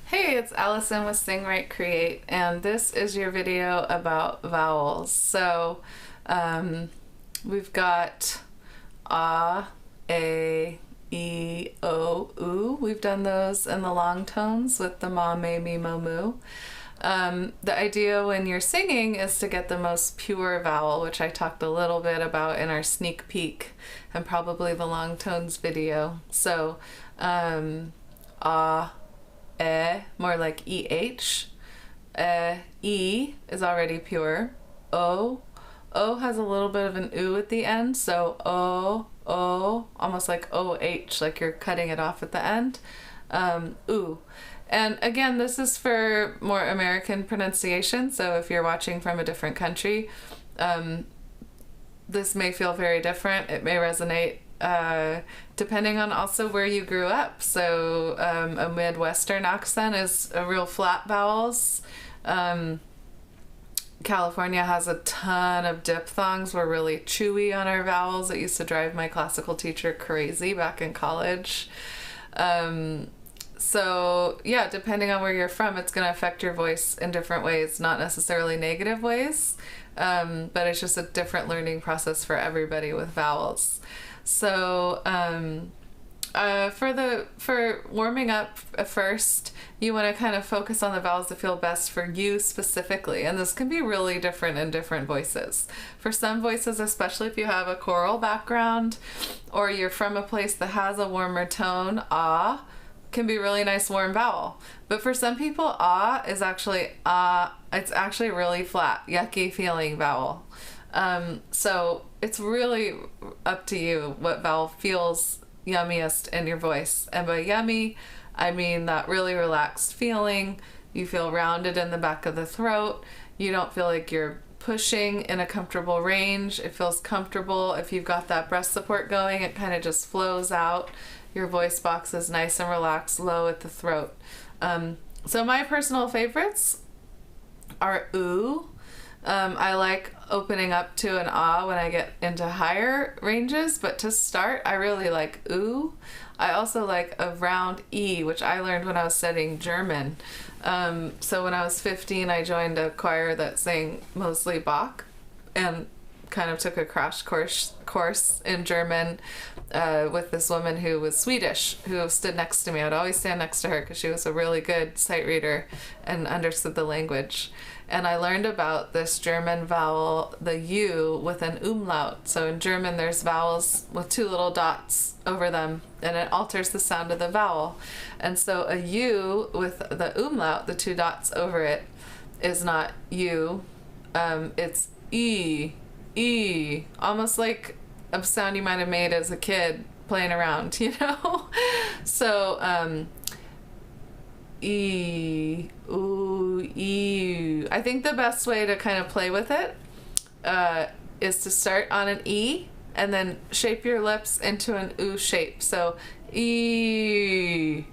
Hey, it's Allison with Sing Write Create, and this is your video about vowels. We've got a, e, o, u. We've done those in the long tones with the ma, me, me, mo, moo. The idea when you're singing is to get the most pure vowel, which I talked a little bit about in our sneak peek and probably the long tones video. More like EH. E is already pure. O has a little bit of an U at the end, so O, almost like OH, like you're cutting it off at the end. U. And again, this is for more American pronunciation, so if you're watching from a different country, this may feel very different. It may resonate depending on also where you grew up. So a Midwestern accent is a real flat vowels. California has a ton of diphthongs. We're really chewy on our vowels. It used to drive my classical teacher crazy back in college. So yeah, depending on where you're from, it's going to affect your voice in different ways, not necessarily negative ways, but it's just a different learning process for everybody with vowels. So for warming up first, you want to kind of focus on the vowels that feel best for you specifically, and this can be really different in different voices. For some voices, especially if you have a choral background or you're from a place that has a warmer tone, can be really nice warm vowel. But for some people, is actually it's actually really flat, yucky feeling vowel. So it's really up to you what vowel feels yummiest in your voice. And by yummy, I mean that really relaxed feeling. You feel rounded in the back of the throat. You don't feel like you're pushing in a comfortable range. It feels comfortable. If you've got that breast support going, it kind of just flows out. Your voice box is nice and relaxed, low at the throat. So my personal favorites are oo. I like opening up to an when I get into higher ranges, but to start, I really like oo. I also like a round E, which I learned when I was studying German. So when I was 15, I joined a choir that sang mostly Bach and kind of took a crash course in German with this woman who was Swedish, who stood next to me. I'd always stand next to her because she was a really good sight reader and understood the language. And I learned about this German vowel, the U, with an umlaut. So in German, there's vowels with two little dots over them, and it alters the sound of the vowel. And so a U with the umlaut, the two dots over it, is not U. It's E. Almost like a sound you might have made as a kid playing around, you know? So, E, ooh, E. I think the best way to kind of play with it is to start on an E and then shape your lips into an oo shape. So E.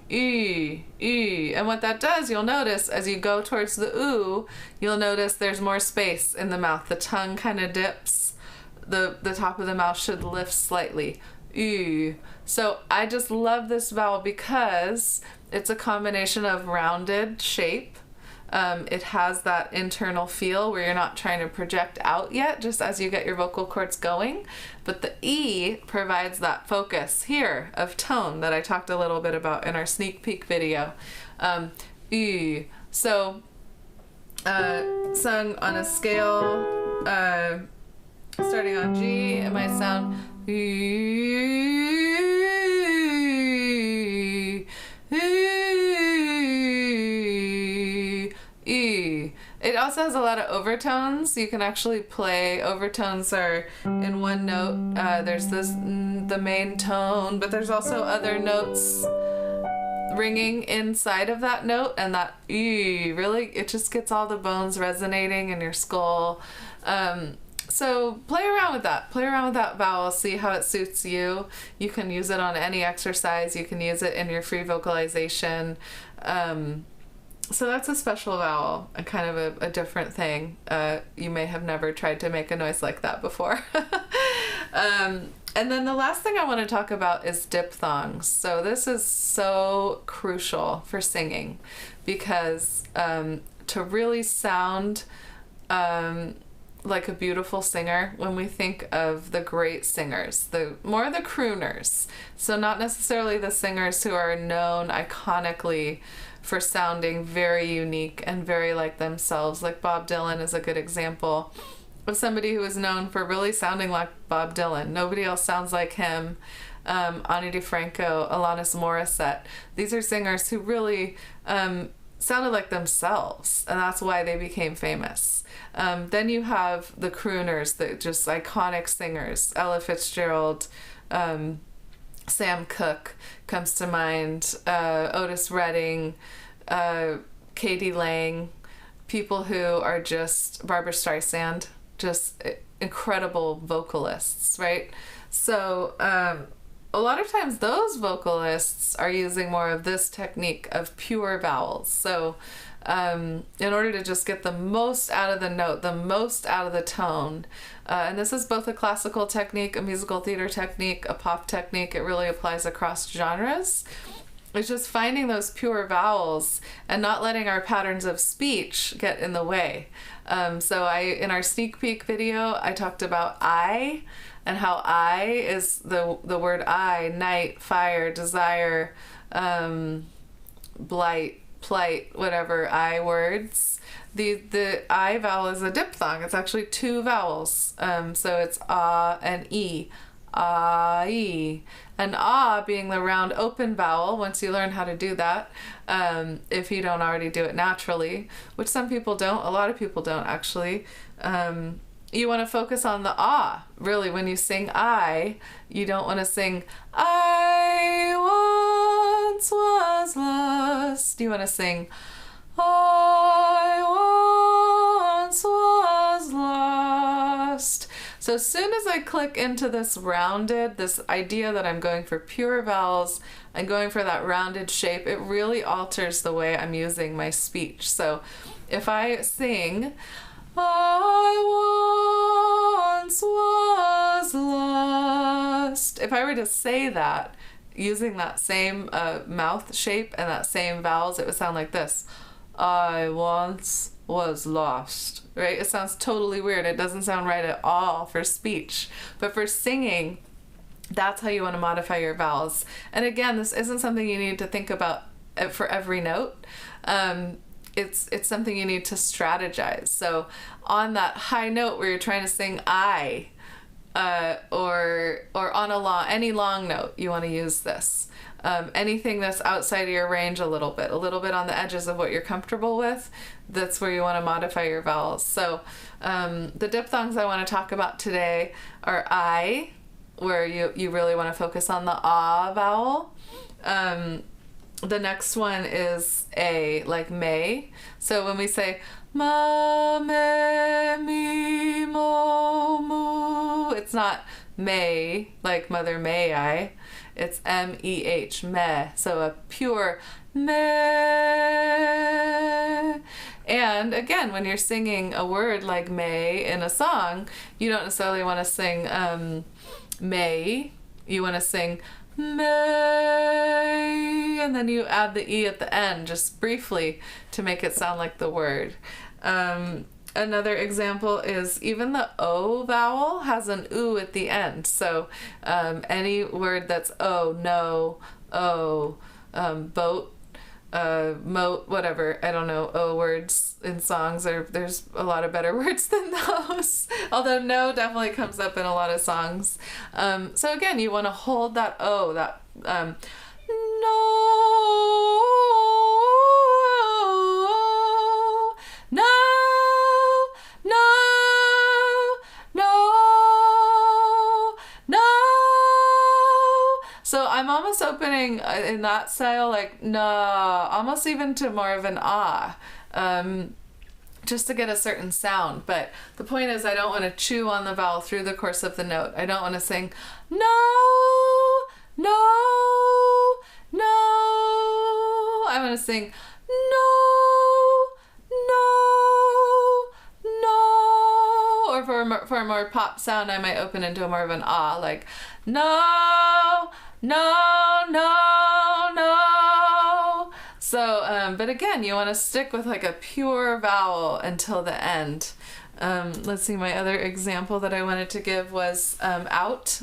And what that does, you'll notice as you go towards the oo, you'll notice there's more space in the mouth. The tongue kind of dips. The top of the mouth should lift slightly. Ooh. So I just love this vowel because it's a combination of rounded shape. It has that internal feel where you're not trying to project out yet, just as you get your vocal cords going. But the E provides that focus here of tone that I talked a little bit about in our sneak peek video. Ooh. So sung on a scale, starting on G, it might sound It also has a lot of overtones. You can actually play. Overtones are in one note. There's the main tone, but there's also other notes ringing inside of that note, and that really, it just gets all the bones resonating in your skull. So play around with that. Play around with that vowel. See how it suits you. You can use it on any exercise. You can use it in your free vocalization. So that's a special vowel, a kind of a different thing. You may have never tried to make a noise like that before. And then the last thing I want to talk about is diphthongs. So this is so crucial for singing because to really sound like a beautiful singer, when we think of the great singers, the crooners, so not necessarily the singers who are known iconically for sounding very unique and very like themselves, like Bob Dylan is a good example of somebody who is known for really sounding like Bob Dylan. Nobody else sounds like him. Ani DiFranco, Alanis Morissette. These are singers who really sounded like themselves, and that's why they became famous. Then you have the crooners, the just iconic singers. Ella Fitzgerald, Sam Cooke comes to mind, Otis Redding, Katie Lang, people who are just, Barbra Streisand, just incredible vocalists, right? So a lot of times those vocalists are using more of this technique of pure vowels. So in order to just get the most out of the note, the most out of the tone, and this is both a classical technique, a musical theater technique, a pop technique, it really applies across genres. It's just finding those pure vowels and not letting our patterns of speech get in the way. So in our sneak peek video, I talked about I, and how I is the word I, night, fire, desire, blight, plight, whatever I words. The I vowel is a diphthong. It's actually two vowels. So it's ah and e. Ah-e. And ah being the round open vowel, once you learn how to do that, if you don't already do it naturally, which some people don't, a lot of people don't actually, you want to focus on the ah. Really, when you sing I, you don't want to sing I once was lost. You want to sing I once was lost. So as soon as I click into this rounded, this idea that I'm going for pure vowels and going for that rounded shape, it really alters the way I'm using my speech. So if I sing, I once was lost, if I were to say that using that same mouth shape and that same vowels, it would sound like this. I once was lost, right? It sounds totally weird. It doesn't sound right at all for speech. But for singing, that's how you want to modify your vowels. And again, this isn't something you need to think about for every note. It's something you need to strategize. So on that high note where you're trying to sing I, or on any long note, you want to use this. Anything that's outside of your range a little bit on the edges of what you're comfortable with, that's where you want to modify your vowels. So the diphthongs I want to talk about today are I, where you really want to focus on the ah vowel. The next one is A, like may. So when we say ma, me, mi, mo, mu, it's not may, like Mother May I. It's M-E-H, meh. So a pure meh. And again, when you're singing a word like may in a song, you don't necessarily want to sing may. You want to sing may, and then you add the E at the end, just briefly, to make it sound like the word. Another example is even the O vowel has an U at the end. So any word that's O, no, O, boat, moat, whatever, I don't know, O words in songs, there's a lot of better words than those. Although no definitely comes up in a lot of songs. So again, you want to hold that O, that no, no, no, no, no. So I'm almost opening in that style, like nah, almost even to more of an ah, just to get a certain sound. But the point is, I don't want to chew on the vowel through the course of the note. I don't want to sing no, no, no. I want to sing no, no, no, or for a more pop sound, I might open into more of an ah, like no, no, no, no. So, but again, you want to stick with like a pure vowel until the end. Let's see, my other example that I wanted to give was out,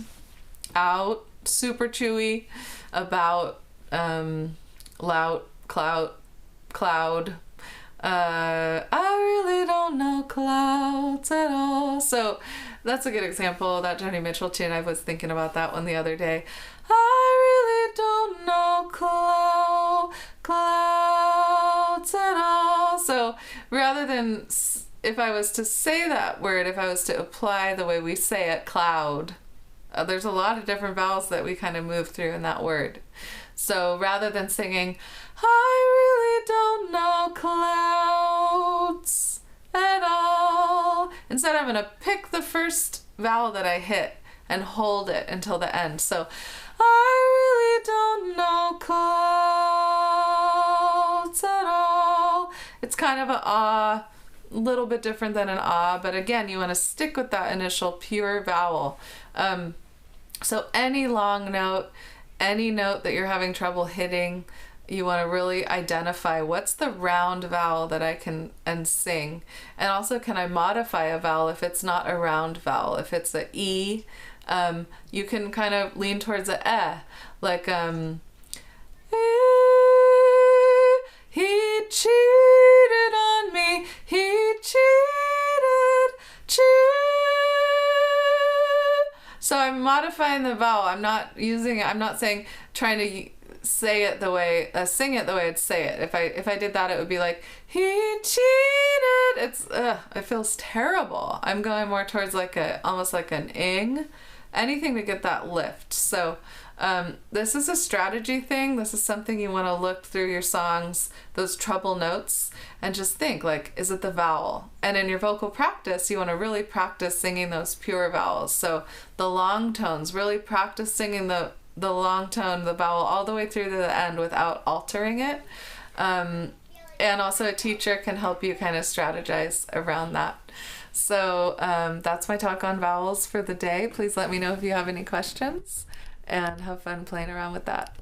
out, super chewy, about, loud, clout, cloud. I really don't know clouds at all. So that's a good example. That Joni Mitchell tune, I was thinking about that one the other day. I really don't know clouds at all. So rather than, if I was to say that word, if I was to apply the way we say it, cloud, there's a lot of different vowels that we kind of move through in that word. So rather than singing, I really don't know clouds at all, instead I'm going to pick the first vowel that I hit and hold it until the end. So I really don't know clouds at all. It's kind of an ah, a little bit different than an ah, but again, you want to stick with that initial pure vowel. So any long note, any note that you're having trouble hitting, you want to really identify what's the round vowel that I can and sing. And also, can I modify a vowel if it's not a round vowel? If it's a E, you can kind of lean towards a eh, like he cheated on me, he cheated. So I'm modifying the vowel. I'm not using it. I'm not saying, trying to say it the way, sing it the way I'd say it. If I did that, it would be like, he cheated. It feels terrible. I'm going more towards like almost like an ing, anything to get that lift. So this is a strategy thing. This is something you want to look through your songs, those treble notes, and just think like, is it the vowel? And in your vocal practice, you want to really practice singing those pure vowels. So the long tones, really practice singing the long tone, the vowel, all the way through to the end without altering it. And also a teacher can help you kind of strategize around that. So that's my talk on vowels for the day. Please let me know if you have any questions, and have fun playing around with that.